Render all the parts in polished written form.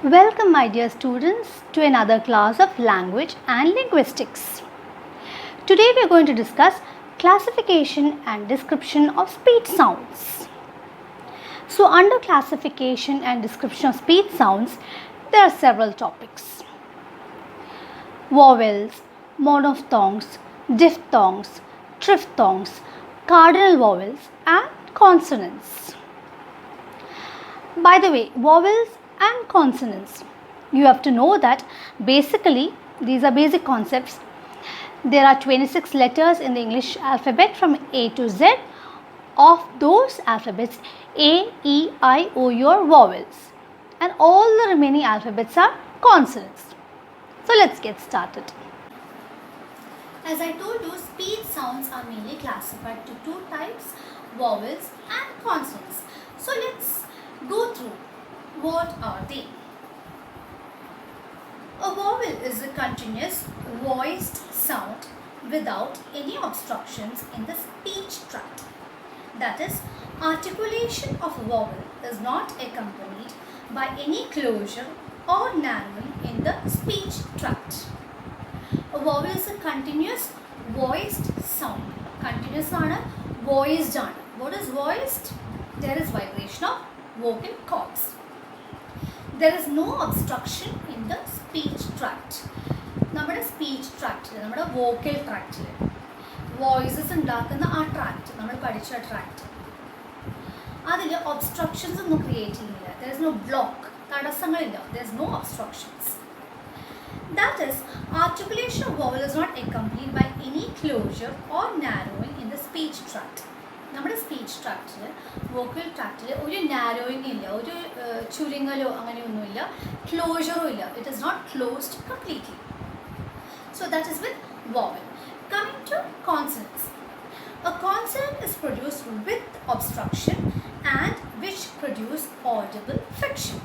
Welcome, my dear students, to another class of language and linguistics. Today we are going to discuss classification and description of speech sounds. So, under classification and description of speech sounds, there are several topics: vowels, monophthongs, diphthongs, triphthongs, cardinal vowels, and consonants. By the way, vowels and consonants, you have to know that basically these are basic concepts. There are 26 letters in the English alphabet from A to Z. Of those alphabets, A, E, I, O, U are vowels, and all the remaining alphabets are consonants. So let's get started. As I told you, speech sounds are mainly classified to two types, vowels and consonants. So let's go through what are they. A vowel is a continuous voiced sound without any obstructions in the speech tract. That is, articulation of a vowel is not accompanied by any closure or narrowing in the speech tract. A vowel is a continuous voiced sound. Continuous ആണ്, voiced ആണ്. What is voiced? There is vibration of vocal cords. There is no obstruction in the speech tract. നമ്മുടെ speech ട്രാക്റ്റിൽ, നമ്മുടെ vocal ട്രാക്റ്റിൽ voices ഉണ്ടാക്കുന്ന ആ tract, നമ്മൾ പഠിച്ച tract, അതിൽ obstructions ഒന്നും ക്രിയേറ്റ് ചെയ്യുന്നില്ല. ദർ ഇസ് നോ ബ്ലോക്ക്, തടസ്സങ്ങളില്ല. There is no obstructions. That is, articulation of vowel is not accompanied by any closure or narrowing in the speech tract. നമ്മുടെ speech ട്രാക്റ്റിൽ, വോക്കൽ ട്രാക്റ്റിൽ ഒരു നാരോയിങ് ഇല്ല, ഒരു ചുരുങ്ങലോ അങ്ങനെയൊന്നുമില്ല, ക്ലോഷറും ഇല്ല. It is not closed completely. So that is with vowel. Coming to consonants. A consonant is produced with obstruction and which produce audible friction.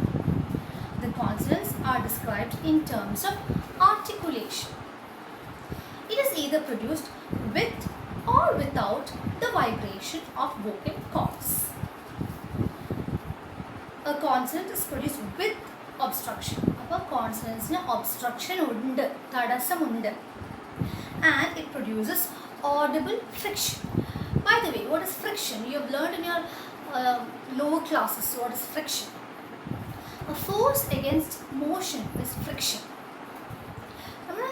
The consonants are described in terms of articulation. It is either produced with or without the vibration of vocal cords. A consonant is produced with obstruction. അപ്പോൾ കോൺസണൻസിന് obstruction ഉണ്ട്, തടസ്സമുണ്ട്. And it produces audible friction. By the way, what is friction? You have learned in your lower classes what is friction. A force against motion is friction. നമ്മൾ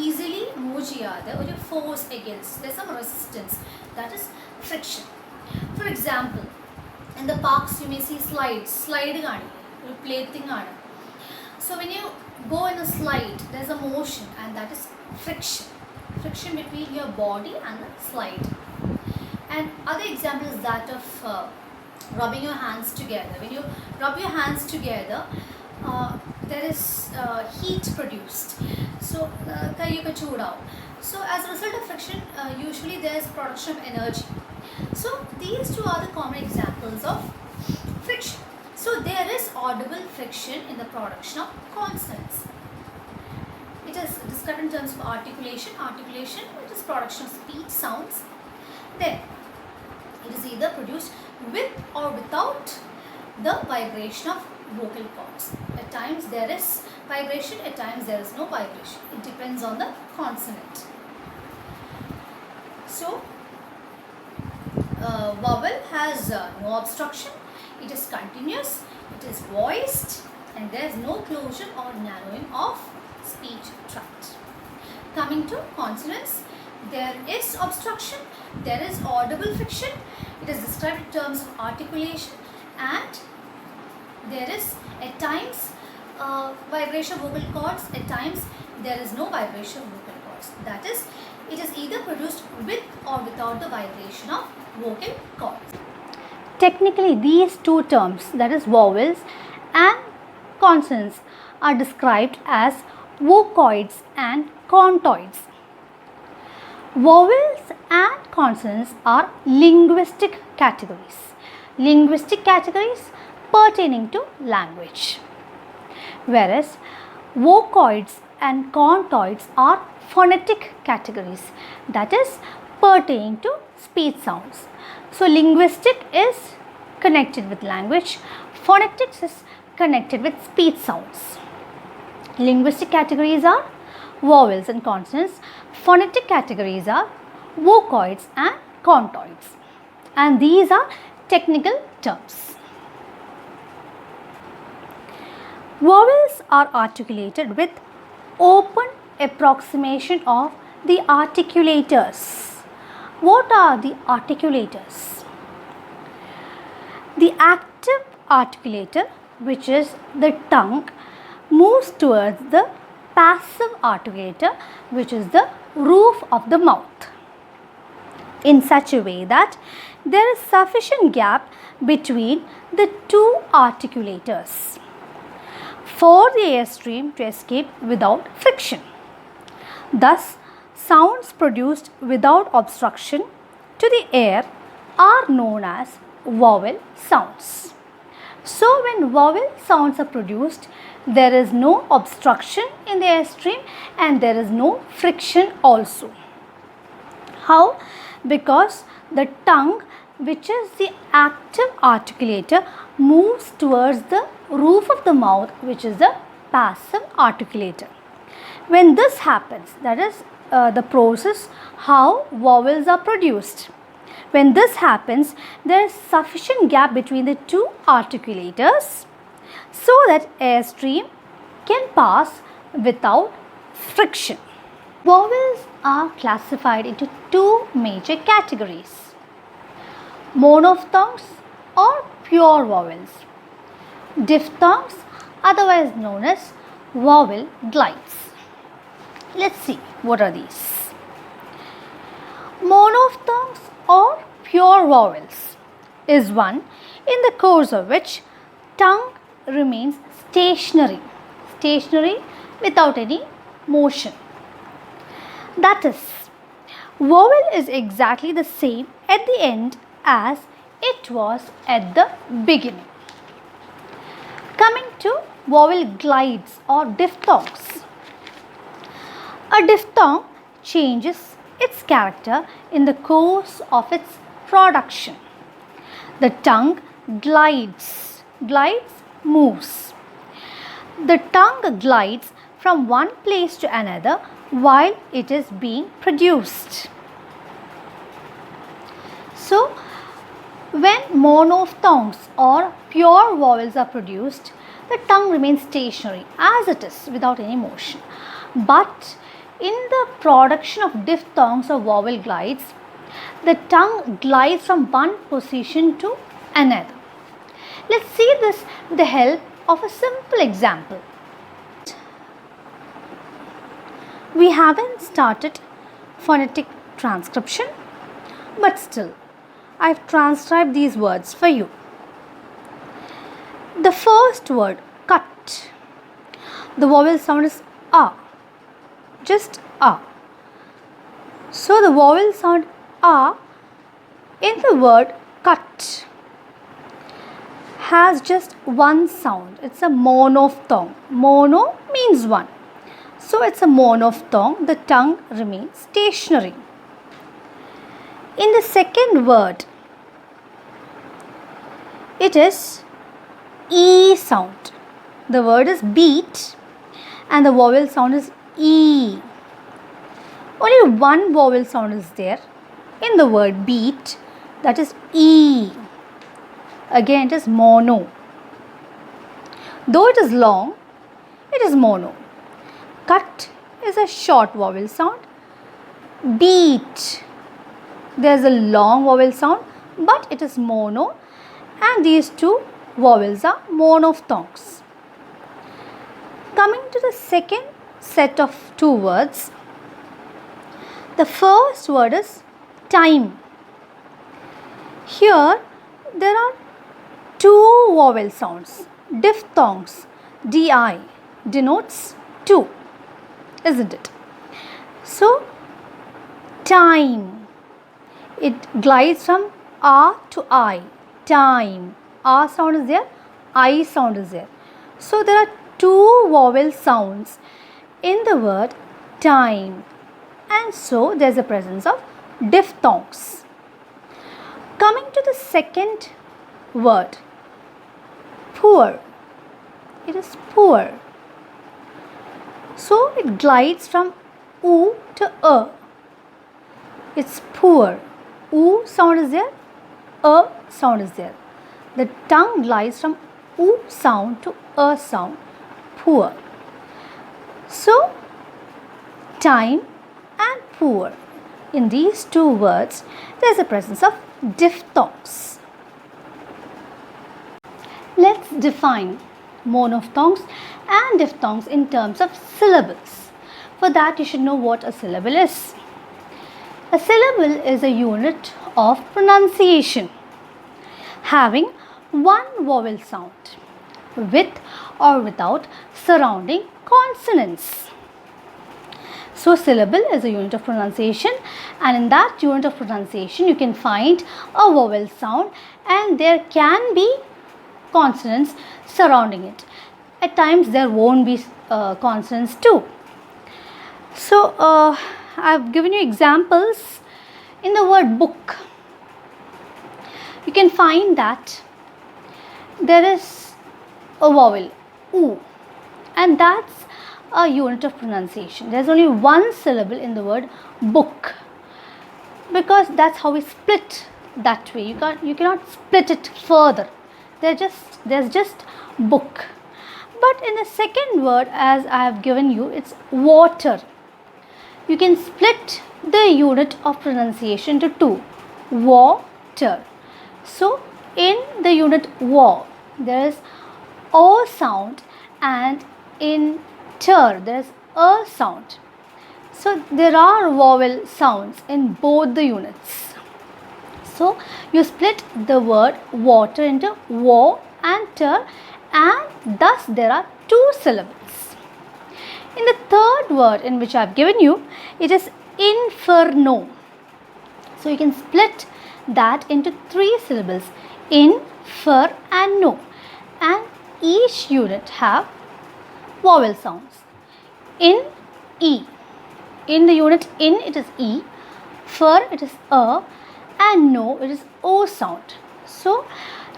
easily move ചെയ്യാതെ ഒരു force against, there is some resistance, that is friction. For example, in the parks you may see slides. Slide കാണില്ലേ, ഒരു play thing ആണ്. So when you go in a slide, there is a motion and that is friction. Friction between your body and the slide. And other example is that of rubbing your hands together. When you rub your hands together, there is heat produced. So കൈയൊക്കെ ചൂടാവും. So as a result of friction, usually there is production of energy. So these two are the common examples of friction. So there is audible friction in the production of consonants. It is described in terms of articulation. Articulation, it is production of speech sounds. Then it is either produced with or without the vibration of vocal cords. At times there is vibration, at times there is no vibration. It depends on the consonant. So vowel has no obstruction. It is continuous, it is voiced, and there is no closure or narrowing of speech tract. Coming to consonants, there is obstruction, there is audible friction. It is described in terms of articulation, and there is at times vibration of vocal cords, at times there is no vibration of vocal cords. That is, it is either produced with or without the vibration of vocal cords. Technically, these two terms, that is vowels and consonants, are described as vocoids and contoids. Vowels and consonants are linguistic categories. Linguistic categories pertaining to language. Whereas vocoids and contoids are phonetic categories, that is pertaining to speech sounds. So linguistic is connected with language, phonetics is connected with speech sounds. Linguistic categories are vowels and consonants. Phonetic categories are vocoids and contoids. And these are technical terms. Vowels are articulated with open approximation of the articulators. What are the articulators? The active articulator, which is the tongue, moves towards the passive articulator, which is the roof of the mouth, in such a way that there is sufficient gap between the two articulators for the airstream to escape without friction. Thus, sounds produced without obstruction to the air are known as vowel sounds. So, when vowel sounds are produced, there is no obstruction in the airstream and there is no friction also. How? Because the tongue, which is the active articulator, moves towards the roof of the mouth, which is the passive articulator. When this happens, that is the process how vowels are produced. When this happens, there is sufficient gap between the two articulators so that airstream can pass without friction. Vowels are classified into two major categories: monophthongs or pure vowels, diphthongs, otherwise known as vowel glides. Let's see what are these. Monophthongs or pure vowels is one in the course of which tongue remains stationary without any motion. That is, vowel is exactly the same at the end as it was at the beginning. Coming to vowel glides or diphthongs. A diphthong changes its character in the course of its production. The tongue glides, moves. The tongue glides from one place to another while it is being produced. So, when monophthongs or pure vowels are produced, the tongue remains stationary as it is without any motion. But in the production of diphthongs or vowel glides, the tongue glides from one position to another. Let's see this with the help of a simple example. We haven't started phonetic transcription, but still, I've transcribed these words for you. The first word, cut. The vowel sound is A. Just A. So the vowel sound A in the word cut has just one sound. It's a monophthong. Mono means one. So it's a monophthong. The tongue remains stationary. In the second word, it is E sound. The word is beat and the vowel sound is E. Only one vowel sound is there in the word beat, that is E. Again, it is mono. Though it is long, it is mono. Cut is a short vowel sound. Beat, there is a long vowel sound, but it is mono, and these two vowels are monophthongs. Coming to the second set of two words, the first word is time. Here there are two vowel sounds. Diphthongs, di, denotes two, isn't it? So, time, it glides from A to I. Time, A sound is there, I sound is there. So, there are two vowel sounds in the word time, and so there is a presence of diphthongs. Coming to the second word, poor. It is poor. So it glides from oo to It's poor. Oo sound is there, sound is there. The tongue glides from oo sound to sound. Poor. So time and poor. In these two words, there is a presence of diphthongs. Let's define monophthongs and diphthongs in terms of syllables. For that, you should know what a syllable is. A syllable is a unit of pronunciation having one vowel sound with or without surrounding consonants. So syllable is a unit of pronunciation, and in that unit of pronunciation you can find a vowel sound and there can be consonants surrounding it. At times there won't be consonants too. So I've given you examples. In the word book, you can find that there is a vowel oo, and that's a unit of pronunciation. There's only one syllable in the word book because that's how we split that way. You cannot split it further. There's just book. But in the second word, as I have given you, it's water. You can split the unit of pronunciation to two. Water. So in the unit wa, there is o sound, and in ter there is a sound. So there are vowel sounds in both the units. So you split the word water into wa and ter, and thus there are two syllables. In the third word in which I have given you, it is inferno. So you can split that into three syllables, in, fer and no, and each unit have vowel sounds. In, e. In the unit in, it is e, fer it is a, and no it is o sound. So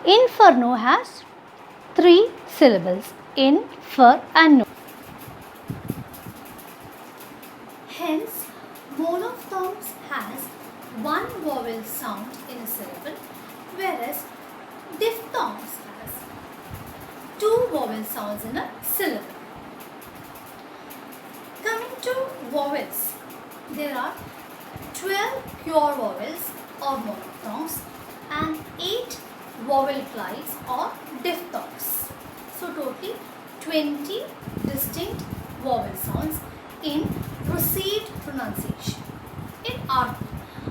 inferno has three syllables, in, fer and no. Hence, monophthongs has one vowel sound in a syllable, whereas diphthongs has two vowel sounds in a syllable. Coming to vowels, there are 12 pure vowels or monophthongs and 8 vowel glides or diphthongs. So totally 20 distinct vowel sounds in received pronunciation. In RP,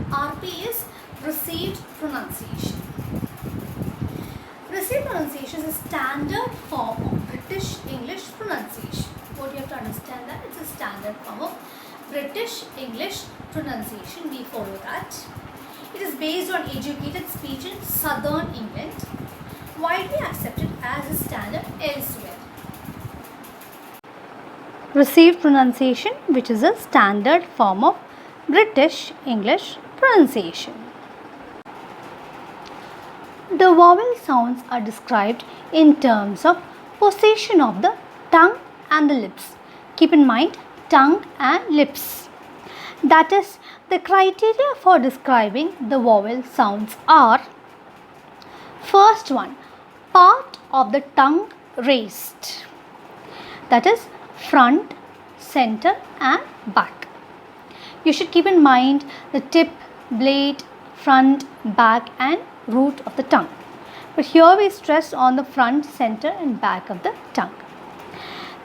RP is received pronunciation. Received pronunciation is a standard form of British English pronunciation. What you have to understand that it's a standard form of British English pronunciation. We follow that. It is based on educated speech in southern England, widely accepted as a standard elsewhere. Received pronunciation, which is a standard form of British English pronunciation. The vowel sounds are described in terms of position of the tongue and the lips. Keep in mind, tongue and lips. That is, the criteria for describing the vowel sounds are: first one, part of the tongue raised. That is front, center and back. You should keep in mind the tip, blade, front, back and root of the tongue. But here we stress on the front, center and back of the tongue.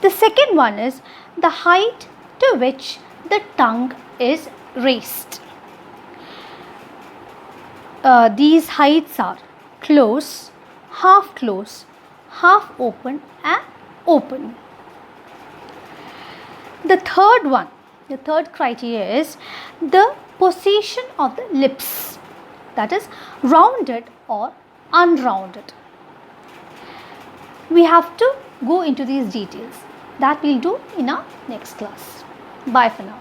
The second one is the height to which the tongue is raised. These heights are close, half open and open. The third criteria is the position of the lips, that is rounded or unrounded. We have to go into these details. That we'll do in our next class. Bye for now.